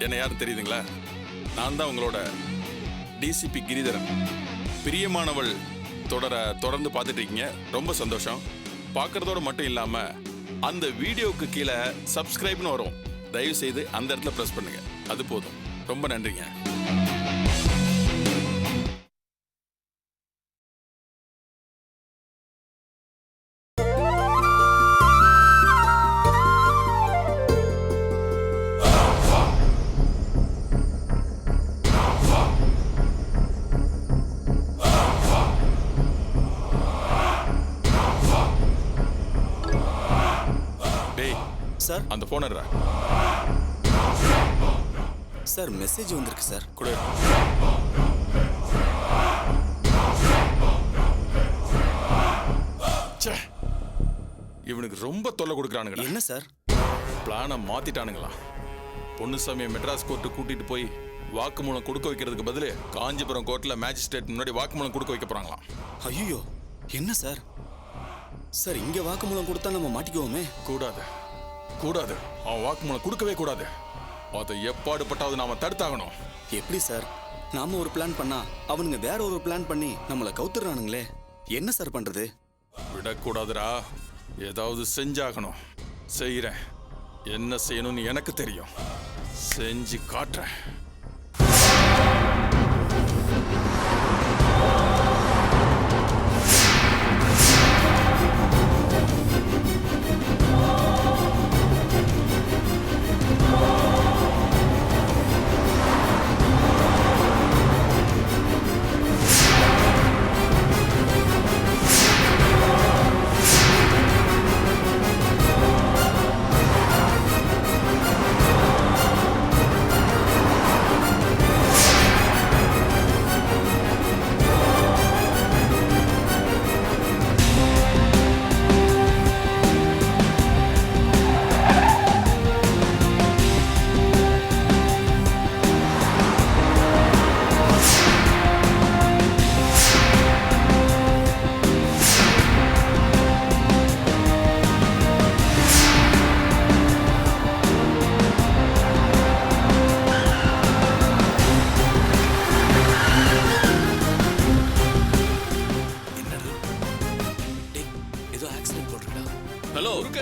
என்ன யாரும் தெரியுதுங்களா? நான் தான் உங்களோட டிசிபி கிரிதரன். பிரியமானவள் தொடர்ந்து பார்த்துட்டு இருக்கீங்க. ரொம்ப சந்தோஷம். பார்க்கறதோட மட்டும் இல்லாமல் அந்த வீடியோவுக்கு கீழே சப்ஸ்கிரைப்னு வரும். தயவு செய்து அந்த இடத்துல ப்ரெஸ் பண்ணுங்க. அது போதும். ரொம்ப நன்றிங்க. சார், அந்த போன் எடுறா. சார் மெசேஜ் வந்திருக்கு சார். கொடு. இவனுக்கு ரொம்ப தொல்லை கொடுக்குறானுங்க. என்ன சார்? பிளானை மாத்திட்டானுங்களா? பொன்னுசாமியை மெட்ராஸ் கோர்ட்டு கூட்டிட்டு போய் வாக்குமூலம் கொடுக்க வைக்கிறதுக்கு பதிலு காஞ்சிபுரம் கோர்ட்ல மேஜிஸ்ட்ரேட் முன்னாடி வாக்குமூலம் கொடுக்க வைக்க போறாங்களாம். ஐயோ, என்ன சார்? சார், இங்க வாக்குமூலம் கொடுத்தா நம்ம மாட்டிக்குவோமே. கூடாது கூடாது, அவன் வாக்குமூலம் கொடுக்கவே கூடாது. அதை எப்பாடுபட்டாவது நாம தடுத்தாகணும். எப்படி சார்? நாம ஒரு பிளான் பண்ணா அவனுங்க வேற ஒரு பிளான் பண்ணி நம்மளை கவுத்துறானுங்களே. என்ன சார் பண்றது? விடக்கூடாதுடா. ஏதாவது செஞ்சாகணும். செய்யறேன். என்ன செய்யணும்னு எனக்கு தெரியும். செஞ்சு காட்டுறேன்.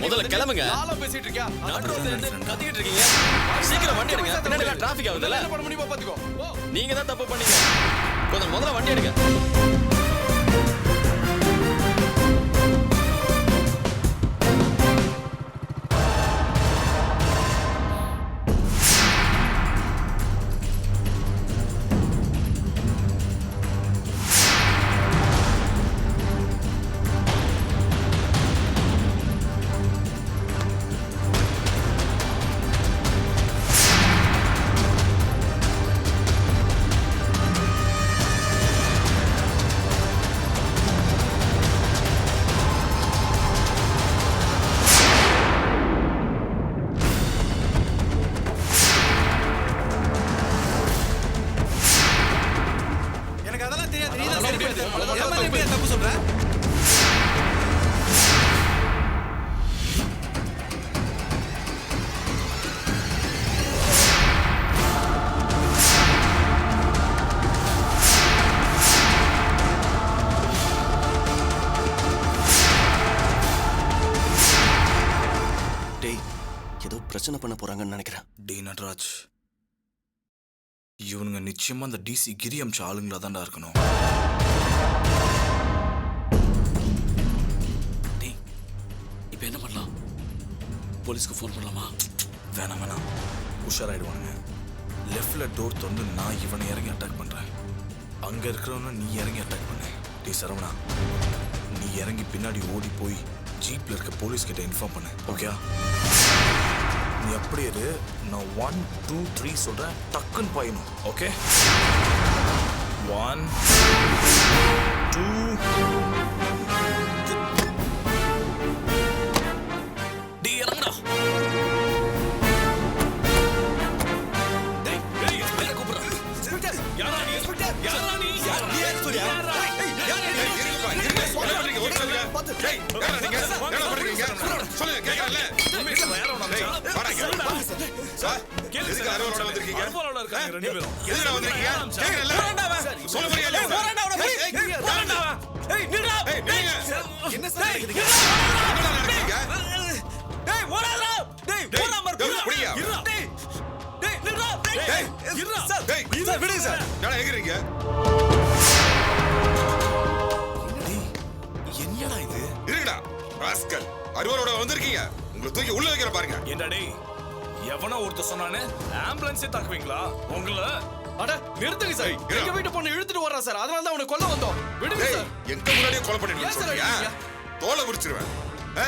முதல்ல கிளம்புங்க. நாளா பேசிட்டு இருக்கியா? கத்திக்கிட்டு இருக்கீங்க. சீக்கிரம் வண்டி எடுங்க. பின்னாடி டிராஃபிக் ஆகுதுல. என்ன பண்ண முடியுமா பாத்துக்கோ. நீங்க தான் தப்பு பண்ணீங்க. கொஞ்சம் முதல்ல வண்டி எடுங்க. தப்பு சொல்ற? டேய், ஏதோ பிரச்சனை பண்ண போறாங்கன்னு நினைக்கிறேன். டி நட்ராஜ், இவனுங்க நிச்சயமா அந்த டிசி கிரி அம்ச ஆளுங்களா தான்டா இருக்கணும். டேய், இப்போ என்ன பண்ணலாம்? போலீஸ்க்கு ஃபோன் பண்ணலாமா? வேணாம், உஷாராயிடுவானுங்க. லெஃப்ட்ல டோர் திறந்து நான் இவனை இறங்கி அட்டாக் பண்றேன். அங்க இருக்கிறவன நீ இறங்கி அட்டாக் பண்ணு. டி சரவணா, நீ இறங்கி பின்னாடி ஓடி போய் ஜீப்ல இருக்க போலீஸ் கிட்ட இன்ஃபார்ம் பண்ணு. ஓகே? நீ அப்படியே இரு. நான் 1 2 3 சொல்றேன், டக்குன்னு பாயணும். ஓகே? 1 2 டேய் இறங்குடா. எதுக்கு அறுவலோட வந்திருக்கீங்க? அறுவலோட இருக்காங்க ரெண்டு பேரும். எதுக்கு வந்திருக்கீங்க? கேக்குறல? சொல்ல முடியல இல்லையா? ஏய் நில்றா. ஏய், நீங்க. என்ன சார் இது? என்னடா நடக்குறீங்க? டேய் ஓடாதடா. டேய் டேய், ஓடாம டேய், புடியா? இருடா. டேய் டேய் நில்றா. டேய், இருடா. டேய், விடுங்க சார். என்னடா எகிறீங்க? என்னடா இது? இருக்குடா, ராஸ்கல். அறுவலோட வந்திருக்கீங்க. உங்களை தூக்கி உள்ள வைக்கிற பாருங்க. ஏண்டா டேய், எவனோ ஒருத்தர் சொன்னானே ஆம்புலன்ஸே தாக்குவீங்களா உங்களை? அட நிறுத்துங்க சார். ஏய், எங்க வீட்டு பொண்ணு இழுத்துட்டு வர்றா சார். அதனால தான் அவனை கொல்ல வந்தோம். விடுங்க டேய், சார். எங்க முன்னாடியே கொலை ஏன் பண்ணிட்டு சார் சொல்றீங்க? அடிக்கிறீங்க? தோலை உரிச்சிருவேன். ஆ?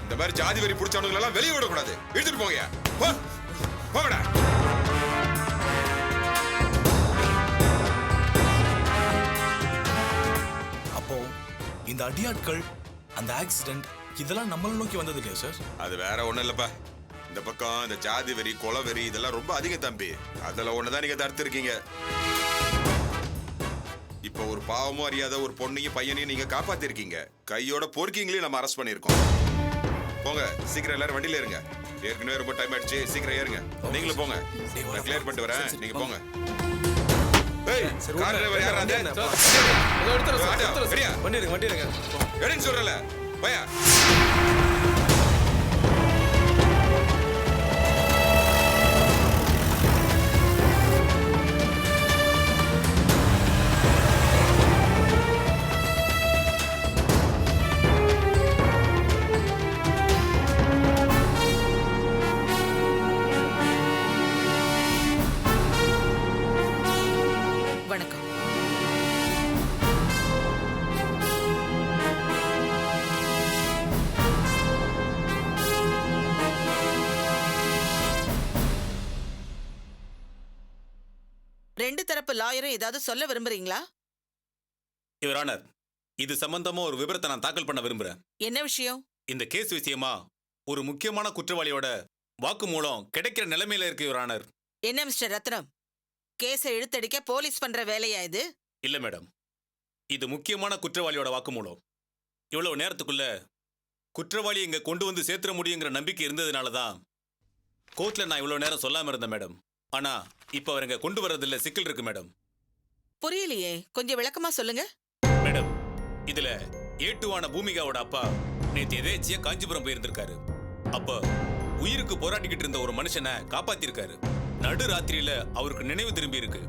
இந்த மாதிரி ஜாதி வெறி பிடிச்சவனுங்களை எல்லாம் வெளியே விடக்கூடாது. இழுத்துட்டு போங்க. போ. போங்கடா. அப்போ இந்த அடியாட்கள், அந்த ஆக்சிடென்ட் இதெல்லாம் நம்மள நோக்கி வந்தது இல்லையா சார்? அது வேற ஒண்ணும் இல்லப்பா. இந்த பக்கம் இந்த ஜாதி வெறி, கொலை வெறி இதெல்லாம் ரொம்ப அதிகம் தம்பி. அதுல ஒண்ணுதான் நீங்க தடுத்து இருக்கீங்க. இப்போ ஒரு பாவமும் அறியாத ஒரு பொண்ணையும் பையனையும் நீங்க காப்பாத்திருக்கீங்க. கையோட பொறுக்கீங்களையும் நம்ம அரெஸ்ட் பண்ணிருக்கோம். போங்க, சீக்கிரம் எல்லாரும் வண்டியில இருங்க. ஏற்கனவே ரொம்ப டைம் ஆயிடுச்சு. சீக்கிரம் ஏறுங்க. நீங்களும் போங்க. நான் கிளியர் பண்ணிட்டு வரேன். நீங்க போங்க. ஏய், கார் டிரைவர் யாரா அது? இதோ எடுத்துறேன் சார். ஆட்டோ, எடுத்துறேன் ரெடியா? சார். வண்டி எடுங்க, வண்டி எடுங்க. எடுன்னு சொல்றல. பையா. வணக்கம். ரெண்டு தரப்பு லாயரும் ஏதாவது சொல்ல விரும்புறீங்களா? யுவர் ஆனர், இது சம்பந்தமா ஒரு விபரத்தை நான் தாக்கல் பண்ண விரும்புறேன். என்ன விஷயம்? இந்த கேஸ் விஷயமா ஒரு முக்கியமான குற்றவாளியோட வாக்குமூலம் கிடைக்கிற நிலைமையில இருக்கு யுவர் ஆனர். என்ன மிஸ்டர் ரத்னம், கேஸை இழுத்தடிக்க போலீஸ் பண்ற வேலையா இது? இல்ல மேடம், இது முக்கியமான குற்றவாளியோட வாக்குமூலம். இவ்வளவு நேரத்துக்குள்ள குற்றவாளி இங்க கொண்டு வந்து சேர்த்துற முடியுங்கிற நம்பிக்கை இருந்ததுனால தான் கோர்ட்ல நான் இவ்வளவு நேரம் சொல்லாம இருந்தேன் மேடம். ஆனா இப்ப அவர் இங்க கொண்டு வர்றதுல சிக்கல் இருக்கு மேடம். புரியலையே, கொஞ்சம் விளக்கமா சொல்லுங்க. மேடம், இதுல ஏட்டுவான பூமிகாவோட அப்பா நேத்து எதேச்சியா காஞ்சிபுரம் போயிருந்திருக்காரு. அப்ப உயிருக்கு போராடிக்கிட்டு இருந்த ஒரு மனுஷனை காப்பாத்திருக்காரு. நடு ராத்திரியில அவருக்கு நினைவு திரும்பி இருக்கு.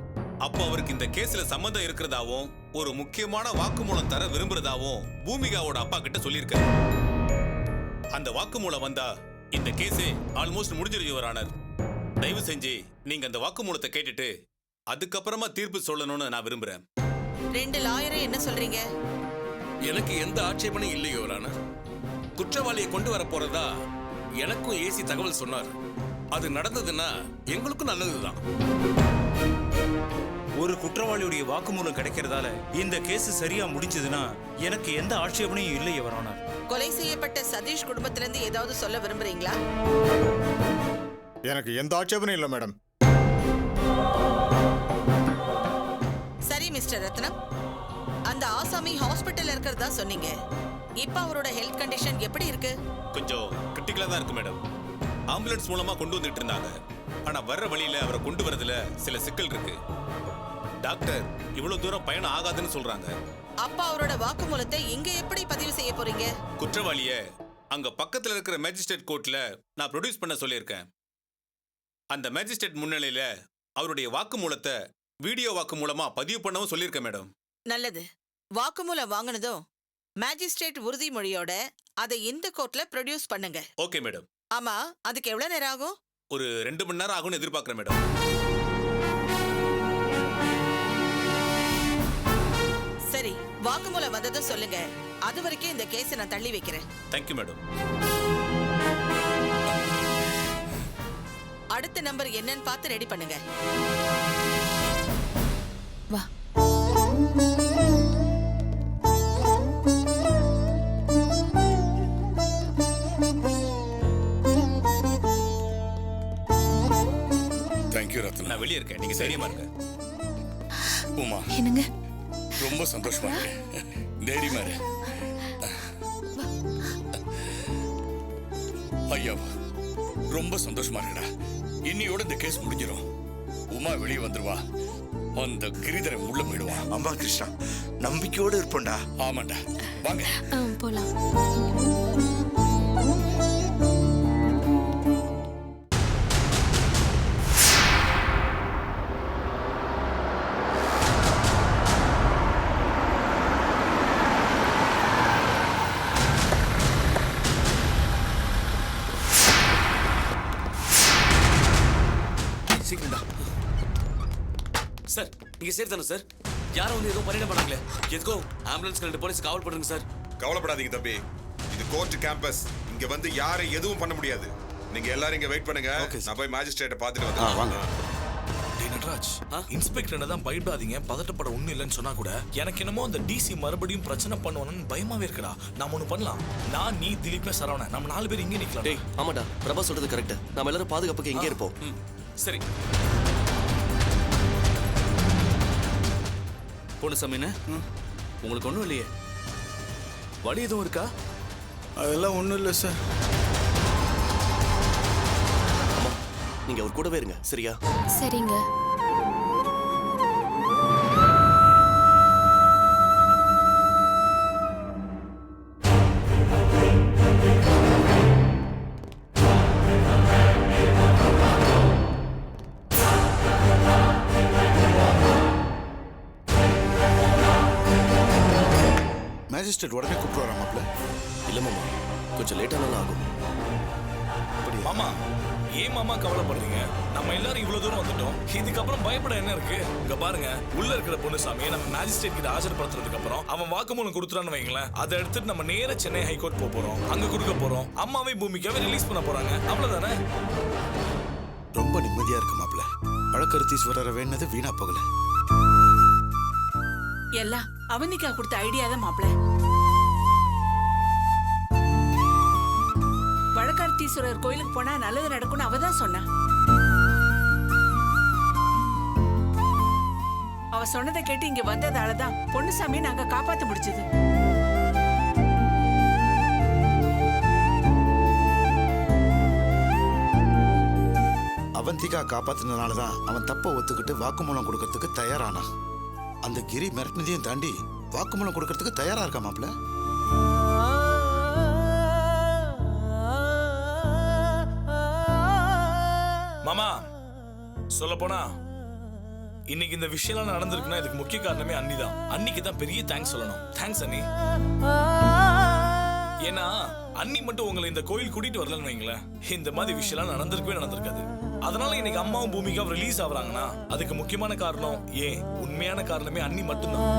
அப்ப அவருக்கு இந்த கேஸ்ல சம்மந்தம் இருக்கிறதாவும் ஒரு முக்கியமான வாக்குமூலம் தர விரும்புறதாவும் பூமிகாவோட அப்பா கிட்ட சொல்லியிருக்காரு. அந்த வாக்குமூலம் வந்தா இந்த கேஸே ஆல்மோஸ்ட் முடிஞ்சிருக்கு யுவர் ஆனர். தயவு செஞ்சு நீங்க அந்த வாக்குமூலத்தை கேட்டுட்டு அதுக்கப்புறமா தீர்ப்பு சொல்லணும்னு நான் விரும்புறேன். ரெண்டு லாயரும் என்ன சொல்றீங்க? எனக்கு எந்த ஆட்சேபனையும் இல்லை யுவர் ஆனர். குற்றவாளியை கொண்டு வர போறதா எனக்கும் ஏசி தகவல் சொன்னார். அது நடந்ததுன்னா எங்களுக்கும் நல்லதுதான். ஒரு குற்றவாளியுடைய வாக்குமூலம் கிடைக்கிறதால இந்த கேஸ் சரியா முடிஞ்சதுன்னா எனக்கு எந்த ஆட்சேபனையும் இல்லை யுவர் ஆனர். கொலை செய்யப்பட்ட சதீஷ் குடும்பத்திலிருந்து ஏதாவது சொல்ல விரும்புறீங்களா? எனக்கு எந்த ஆட்சேபனையும் இல்லை மேடம். சரி மிஸ்டர் ரத்னம், அந்த ஆசாமி ஹாஸ்பிட்டல்ல இருக்கிறதா சொன்னீங்க. இப்ப அவரோட ஹெல்த் கண்டிஷன் எப்படி இருக்கு? கொஞ்சம் கிரிட்டிக்கலா தான் இருக்கு மேடம். ஆம்புலன்ஸ் மூலமா கொண்டு வந்துட்டு இருந்தாங்க. ஆனா வர்ற வழியில அவரை கொண்டு வரதுல சில சிக்கல் இருக்கு. டாக்டர் இவ்வளவு தூரம் பயணம் ஆகாதுன்னு சொல்றாங்க. அப்ப அவரோட வாக்குமூலத்தை இங்க எப்படி பதிவு செய்ய போறீங்க? குற்றவாளிய அங்க பக்கத்துல இருக்கிற மேஜிஸ்ட்ரேட் கோர்ட்ல நான் ப்ரொடியூஸ் பண்ண சொல்லியிருக்கேன். அந்த மேஜிஸ்ட்ரேட் முன்னிலையில அவருடைய வாக்குமூலத்தை வீடியோ வாக்குமூலமா பதிவு பண்ணவும் சொல்லியிருக்கேன் மேடம். நல்லது. வாக்குமூலம் வாங்கினதும் மேஜிஸ்ட்ரேட் உறுதிமொழியோட அதை இந்த கோர்ட்ல ப்ரொடியூஸ் பண்ணுங்க. Okay madam. ஆமா, அதுக்கு எவ்வளவு நேரம் ஆகும்? ஒரு 2 மணி நேரம் ஆகும்னு எதிர்பார்க்கிறேன் மேடம். சரி, வாக்குமூலம் வந்ததும் சொல்லுங்க. அது வரைக்கும் இந்த கேஸை நான் தள்ளி வைக்கிறேன். Thank you madam. அடுத்த நம்பர் என்னன்னு பார்த்து ரெடி பண்ணுங்க. வா. தேங்க்யூ ரத்னா. நான் வெளியே இருக்கேன், நீங்க தைரியமா இருங்க. உமா, என்னங்க? ரொம்ப சந்தோஷமா இருக்கு. தைரியமா இரு. ஐயா, ரொம்ப சந்தோஷமா இருக்குடா. இன்னியோட இந்த கேஸ் முடிஞ்சிடும். உமா வெளியே வந்துருவா, அந்த கிரிதரன் உள்ள போயிடுவான். அம்மா கிருஷ்ணா, நம்பிக்கையோடு இருப்போம்டா. ஆமாண்டா, வாங்க. போலாம். சீக்கிரம்டா. சார் நீங்க சேஃப் தானே சார்? யாரும் வந்து எதுவும் பண்ணிட மாட்டாங்களே? எதுக்கும் ஆம்புலன்ஸ் ரெண்டு போலீஸ் காவல் பண்ணுங்க சார். கவலைப்படாதீங்க தம்பி, இது கோர்ட் கேம்பஸ். இங்க வந்து யாரும் எதுவும் பண்ண முடியாது. நீங்க எல்லாரும் இங்க வெயிட் பண்ணுங்க. நான் போய் மேஜிஸ்ட்ரேட்டை பார்த்துட்டு வந்துடுறேன். டேய் நட்ராஜ், இன்ஸ்பெக்டர் தான் பயப்படாதீங்க, பதட்டப்பட ஒண்ணும் இல்லைன்னு சொன்னா கூட எனக்கு என்னமோ அந்த டிசி மறுபடியும் பிரச்சனை பண்ணுவானு பயமாவே இருக்குடா. நாம ஒண்ணு பண்ணலாம். நான், நீ, திலீப், சரவணன் நம்ம 4 பேர் இங்கே நிக்கலாம். டேய் ஆமாடா, பிரபா சொல்றது கரெக்ட். நம்ம எல்லாரும் பாதுகாப்புக்கு இங்கே இருப்போம். சரி. பொண்ணுசாமின்னு உங்களுக்கு ஒன்றும் இல்லையே? வலி எதுவும் இருக்கா? அதெல்லாம் ஒன்றும் இல்லை சார். அம்மா நீங்க அவர் கூடவே இருங்க, சரியா? சரிங்க. மேஜிஸ்ட்ரேட் உடனே கூப்பிட்டு வரா மாப்ள? இல்ல மாமா, கொஞ்சம் லேட்டானாலும் ஆகும். மாமா, ஏன் மாமா கவலைப்படுறீங்க? நம்ம எல்லாரும் இவ்வளவு தூரம் வந்துட்டோம். இதுக்கப்புறம் பயப்பட என்ன இருக்கு? இங்க பாருங்க, உள்ள இருக்கிற பொண்ணுசாமியை நம்ம மேஜிஸ்ட்ரேட் கிட்ட ஆஜர்படுத்துறதுக்கு அப்புறம் அவன் வாக்குமூலம் கொடுத்துறான்னு வைங்களேன், அதை எடுத்துட்டு நம்ம நேர சென்னை ஹைகோர்ட் போறோம். அங்க கொடுக்க போறோம். அம்மாவை பூமிக்காவே ரிலீஸ் பண்ண போறாங்க. அவ்வளவுதானே? ரொம்ப நிம்மதியா இருக்கு மாப்ள. பழக்கருத்தீஸ்வரரை வேணது வீணா போகல. எல்லாம் அவனிக்கா கொடுத்த ஐடியா தான் மாப்பிள. வழக்கர்த்தீஸ்வரர் கோயிலுக்கு போனா நல்லது நடக்கும்னு அவ தான் சொன்னா. அவ சொன்னதை கேட்டு இங்க வந்ததாலதான் பொன்னுசாமியை நாங்க காப்பாத்த முடிச்சது. அவந்திகா காப்பாத்தினதுனாலதான் அவன் தப்ப ஒத்துக்கிட்டு வாக்குமூலம் கொடுக்கறதுக்கு தயாரானான். அந்த கிரி மிரட்டினதையும் தாண்டி வாக்குமூலம் கொடுக்கறதுக்கு தயாரா இருக்கா மாப்ள. மாமா, சொல்ல போனா இன்னைக்கு இந்த விஷயம் நடந்திருக்குன்னா இதுக்கு முக்கிய காரணமே அண்ணி தான். அன்னிக்கு தான் பெரிய தேங்க்ஸ் சொல்லணும். தேங்க்ஸ் அண்ணி. ஏன்னா அண்ணி மட்டும் உங்களை இந்த கோயில் கூட்டிட்டு வரலன்னு வைங்களேன், இந்த மாதிரி விஷயம் நடந்திருக்கவே நடந்திருக்காது. அதனால இன்னைக்கு அம்மாவும் பூமிக்காவும் ரிலீஸ் ஆகுறாங்கன்னா அதுக்கு முக்கியமான காரணம், ஏன் உண்மையான காரணமே அண்ணி மட்டும்தான்.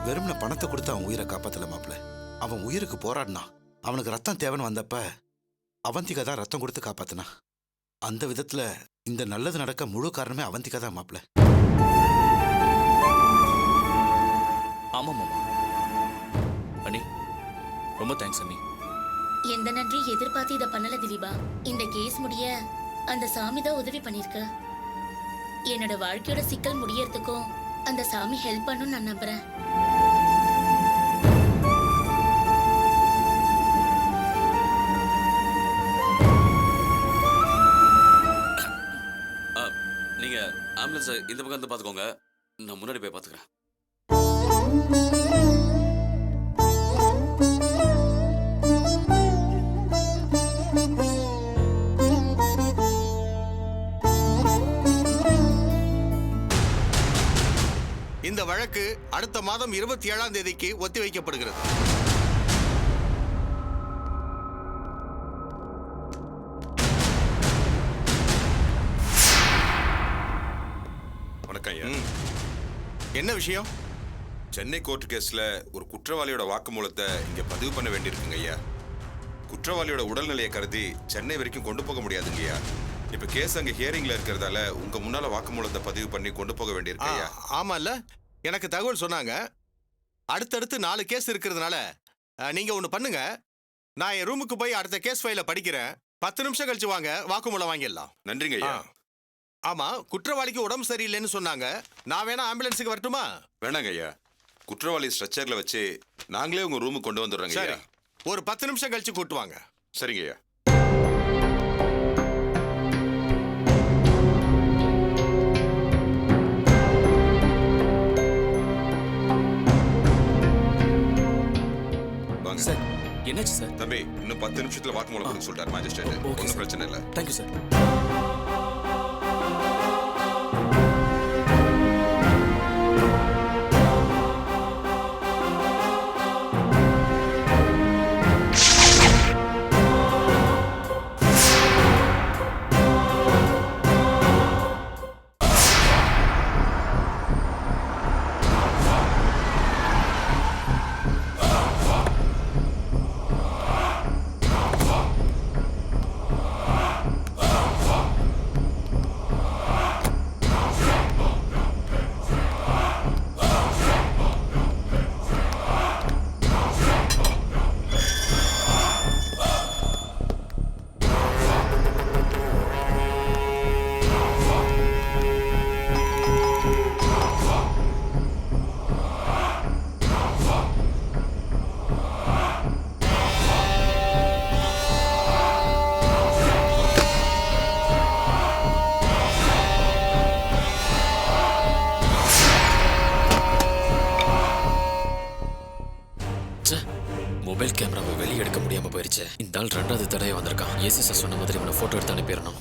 வெறும்ன பணத்தை கொடுத்து அவன் உயிரை காப்பாத்தல மாப்ள. அவன் உயிருக்கு போராடினான். அவனுக்கு ரத்தம் தேவைன்னு வந்தப்ப அவந்திகா தான் ரத்தம் கொடுத்து காப்பாத்தினா. அந்த விதத்துல இந்த நல்லது நடக்க முழு காரணமே அவந்திகா தான் மாப்ள. ஆமா மாமா. அண்ணி ரொம்ப தேங்க்ஸ் அண்ணி. எந்த நன்றி எதிர்பார்த்து இதை பண்ணல திலீபா. இந்த கேஸ் முடிய அந்த சாமி தான் உதவி பண்ணிருக்கு. என்னோட வாழ்க்கையோட சிக்கல் முடியறதுக்கும் அந்த சாமி ஹெல்ப் பண்ணும் நான் நம்புறேன். நீங்க ஆம்புலன்ஸ் இந்த பக்கம் வந்து பாத்துக்கோங்க, நான் முன்னாடி போய் பாத்துக்கிறேன். இந்த வழக்கு அடுத்த மாதம் 27ஆம் தேதிக்கு ஒத்தி வைக்கப்படுகிறது. வணக்கம் ஐயா. என்ன விஷயம்? சென்னை கோர்ட் கேஸ்ல ஒரு குற்றவாளியோட வாக்குமூலத்தை இங்க பதிவு பண்ண வேண்டியிருக்குங்க ஐயா. குற்றவாளியோட உடல்நிலையை கருதி சென்னை வரைக்கும் கொண்டு போக முடியாதுங்க ஐயா. இப்ப கேஸ் அங்க ஹியரிங்ல இருக்கிறதால உங்க முன்னால வாக்குமூலத்தை பதிவு பண்ணி கொண்டு போக வேண்டியிருக்கு ஐயா. ஆமா இல்ல, எனக்கு தகவல் சொன்னாங்க. அடுத்தடுத்து 4 கேஸ் இருக்கிறதுனால நீங்க ஒண்ணு பண்ணுங்க, நான் என் ரூமுக்கு போய் அடுத்த கேஸ் ஃபைல படிக்கிறேன். 10 நிமிஷம் கழிச்சு வாங்க, வாக்குமூலம் வாங்கிடலாம். நன்றிங்க ஐயா. ஆமா, குற்றவாளிக்கு உடம்பு சரியில்லைன்னு சொன்னாங்க. நான் வேணா ஆம்புலன்ஸுக்கு வரட்டுமா? வேணாங்க ஐயா, குற்றவாளி ஸ்ட்ரெச்சர்ல வச்சு நாங்களே உங்க ரூமுக்கு கொண்டு வந்துடுறோங்க சரி ஐயா. ஒரு 10 நிமிஷம் கழிச்சு கூட்டு வாங்க. சரிங்க ஐயா. வாங்க சார் என்னாச்சு சார்? தம்பி, இன்னும் 10 நிமிஷத்துல வாக்குமூலம் கொடுக்க சொல்லிட்டாரு மேஜிஸ்ட்ரேட். ஒன்றும் பிரச்சனை இல்லை. Thank you sir. மொபைல் கேமராவை வெளியே எடுக்க முடியாம போயிருச்சு. இந்த ஆள் 2வது தடவை வந்திருக்கான். ஏசி சார் சொன்ன மாதிரி இவனை போட்டோ எடுத்து அனுப்பிடணும்.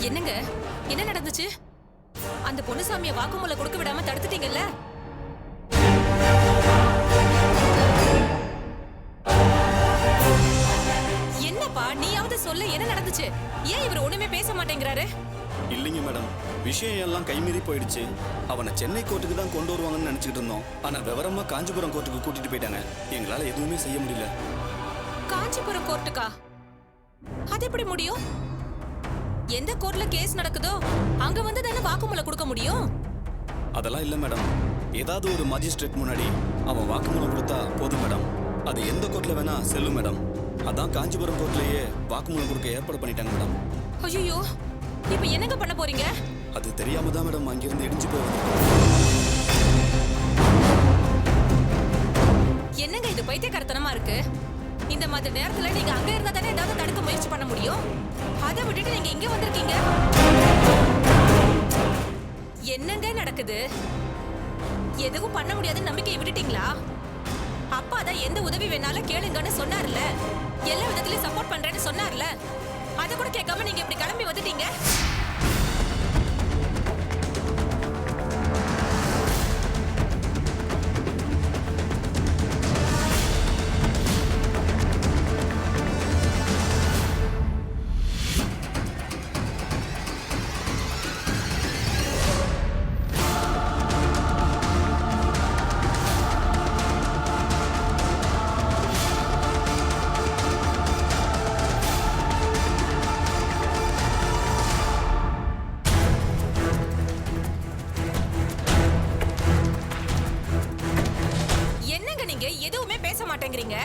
என்னங்க, என்ன நடந்துச்சு? அந்த பொன்னுசாமியை வாக்குமூலம் கொடுக்க விடாம தடுத்துட்டீங்கல்ல? என்னப்பா, நீயாவது சொல்ல, என்ன நடந்துச்சு? ஏன் இவர் ஒண்ணுமே பேச மாட்டேங்கிறாரு? இல்லைங்க மேடம், விஷயம் எல்லாம் கைமீறி போயிடுச்சு. அவனை சென்னை கோர்ட்டுக்கு தான் கொண்டு வருவாங்கன்னு நினைச்சிட்டு இருந்தோம். ஆனா விவரமா காஞ்சிபுரம் கோர்ட்டுக்கு கூட்டிட்டு போயிட்டாங்க. எங்களால எதுவுமே செய்ய முடியல. காஞ்சிபுரம் கோர்ட்டுக்கா? அது எப்படி முடியும்? எந்த கோர்ட்ல கேஸ் நடக்குதோ அங்க வந்து தானே வாக்குமூலம் கொடுக்க முடியும். அதெல்லாம் இல்ல மேடம். ஏதாவது ஒரு மஜிஸ்ட்ரேட் முன்னாடி அவன் வாக்குமூலம் கொடுத்தா போதும் மேடம். அது எந்த கோர்ட்ல வேணா செல்லும் மேடம். அதான் காஞ்சிபுரம் கோர்ட்லயே வாக்குமூலம் கொடுக்க ஏற்பாடு பண்ணிட்டாங்க மேடம். ஐயோ, இப்போ என்னங்க பண்ண போறீங்க? அது தெரியாம தான் மேடம் அங்கிருந்து இடிஞ்சு போய் என்னங்க இது பைத்தியக்காரத்தனமா இருக்கு? இந்த மாதிரி நேரத்துல நீங்க அங்க இருந்தா தானே ஏதாவது தடுக்க முயற்சி பண்ண முடியும். அதை விட்டுட்டு நீங்க இங்க வந்திருக்கீங்க. என்னங்க நடக்குது? எதுவும் பண்ண முடியாதுன்னு நம்பிக்கையை விட்டுட்டீங்களா? அப்பா தான் எந்த உதவி வேணாலும் கேளுங்கன்னு சொன்னார்ல. எல்லா விதத்திலயும் சப்போர்ட் பண்றேன்னு சொன்னார்ல. அதை கூட கேட்காம நீங்க இப்படி கிளம்பி வந்துட்டீங்க. எதுவுமே பேச மாட்டேங்கிறீங்க.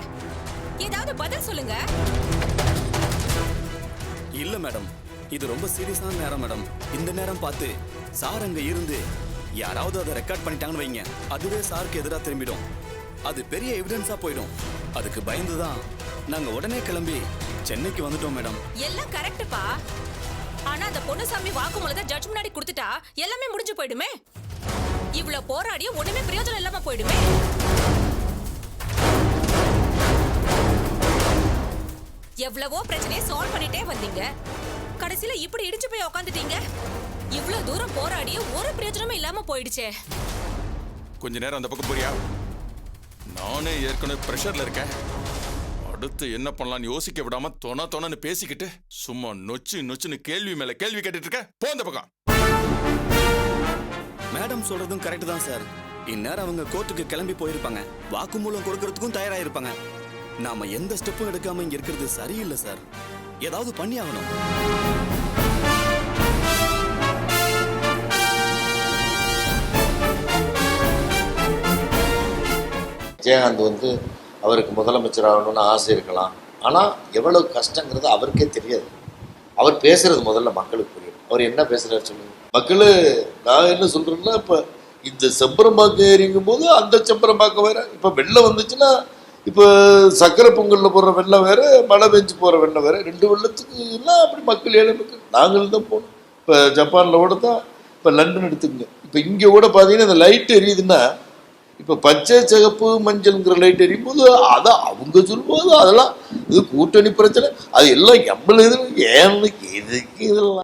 ஏதாவது பதில் சொல்லுங்க. இல்ல மேடம், இது ரொம்ப சீரியஸான நேரம் மேடம். இந்த நேரம் பார்த்து சார் அங்க இருந்து யாராவது அதை ரெக்கார்ட் பண்ணிட்டாங்கன்னு வைங்க, அதுவே சாருக்கு எதிராக திரும்பிடும். அது பெரிய எவிடன்ஸா போயிடும். அதுக்கு பயந்துதான் நாங்க உடனே கிளம்பி சென்னைக்கு வந்துட்டோம் மேடம். எல்லாம் கரெக்ட்பா. ஆனா அந்த பொன்னுசாமி வாக்குமூலத்தை ஜட்ஜ் முன்னாடி கொடுத்துட்டா எல்லாமே முடிஞ்சு போயிடுமே. இவ்வளவு போராடியும் ஒண்ணுமே பிரயோஜனம் இல்லாம போயிடுமே. எவ்வளவோ பிரச்சனையை சால்வ் பண்ணிட்டே வந்தீங்க. கடைசியில இப்படி இடிச்சு போய் உட்காந்துட்டீங்க. இவ்வளவு தூரம் போராடியும் ஒரு பிரயோஜனமே இல்லாம போயிடுச்சே. கொஞ்ச நேரம் அந்த பக்கம் போறியா? நானே ஏற்கனவே பிரஷர்ல இருக்கேன். அடுத்து என்ன பண்ணலாம்னு யோசிக்க விடாம தொணன்னு பேசிக்கிட்டு சும்மா நொச்சுன்னு கேள்வி மேல கேள்வி கேட்டுட்டு இருக்க. போ அந்த பக்கம். மேடம் சொல்றதும் கரெக்ட் தான் சார். இந்நேரம் அவங்க கோர்ட்டுக்கு கிளம்பி போயிருப்பாங்க. வாக்குமூலம் கொடுக்கறதுக்கும் தயாராயிருப்பாங்க. நாம எந்த ஸ்டெப்பும் எடுக்காம இங்க இருக்கிறது சரியில்லை சார். ஏதாவது பண்ணி ஆகணும். விஜயகாந்த் வந்து அவருக்கு முதலமைச்சர் ஆகணும்னு ஆசை இருக்கலாம். ஆனால் எவ்வளவு கஷ்டங்கிறது அவருக்கே தெரியாது. அவர் பேசுறது முதல்ல மக்களுக்கு புரியும். அவர் என்ன பேசுறாரு சொல்லுங்க. மக்கள் நான் என்ன சொல்றேன்னா, இப்போ இந்த செம்பரம்பாக்கம் ஏறிங்கும் போது அந்த செம்பரம்பாக்கம் வேற. இப்போ வெள்ளம் வந்துச்சுன்னா இப்போ சக்கரை பொங்கலில் போடுற வெள்ளம் வேற, மழை பெஞ்சு போகிற வெள்ளம் வேற. 2 வெள்ளத்துக்கு எல்லாம் அப்படி மக்கள் ஏழை மக்கள். நாங்களும் தான் போகணும். இப்போ ஜப்பானில் கூட தான், இப்போ லண்டன் எடுத்துக்கங்க. இப்போ இங்கே கூட பார்த்தீங்கன்னா இந்த லைட் எரியுதுன்னா, இப்போ பச்சை சிகப்பு மஞ்சள்ங்கிற லைட் எரியும் போது அதை அவங்க சொல்லும்போது அதெல்லாம் இது கூட்டணி பிரச்சனை, அது எல்லாம் எவ்வளவு இது ஏன்னு எதுக்கு இதெல்லாம்